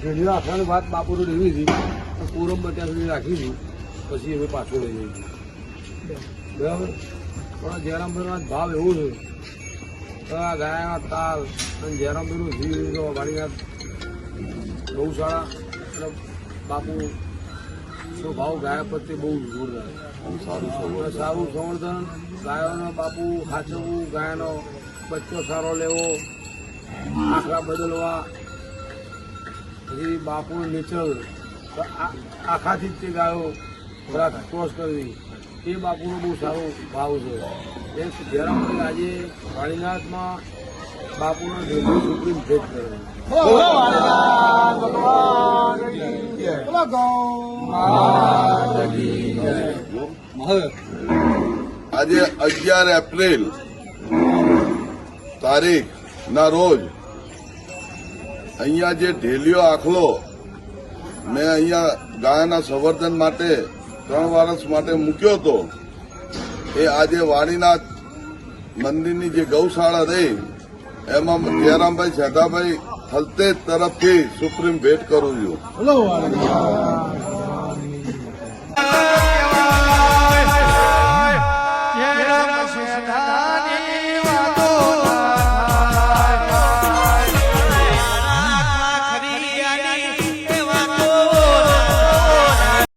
ઘણી રાખવાની વાત બાપુને લેવી હતી પૂરમ ત્યાં સુધી રાખી હતી પછી હવે પાછો લઈ જઈએ બરાબર. પણ જયરામભાઈનો ભાવ એવો છે કે આ ગાયના તાલ અને જયરામભાઈનું જીવ વાડીના ગૌશાળા અને બાપુ નો ભાવ ગાય પ્રત્યે બહુ જોરદાર સારું સંવર્ધન ગાયોનો બાપુ સાચવવું ગાયનો બચ્ચો સારો લેવો આખલા બદલવા પછી બાપુનું નેચર આખાથી જ તે ગાયો થોડાક ક્રોસ કરવી એ બાપુનો બહુ સારો ભાવ છે. એ જયરામભાઈ આજે વાણીનાથમાં બાપુનો ડેલી સુપ્રીમ ભેટ કર્યો. આજે 11 એપ્રિલ તારીખ ના રોજ અહીંયા જે ઢેલિયો આખલો મેં અહીંયા ગાયના સંવર્ધન માટે 3 વર્ષ માટે મૂક્યો હતો એ આજે વાણીનાથ મંદિરની જે ગૌશાળા રહી એમાં જયરામભાઈ સેઠાભાઈ હલતેજ તરફથી સુપ્રીમ ભેટ કરું છું.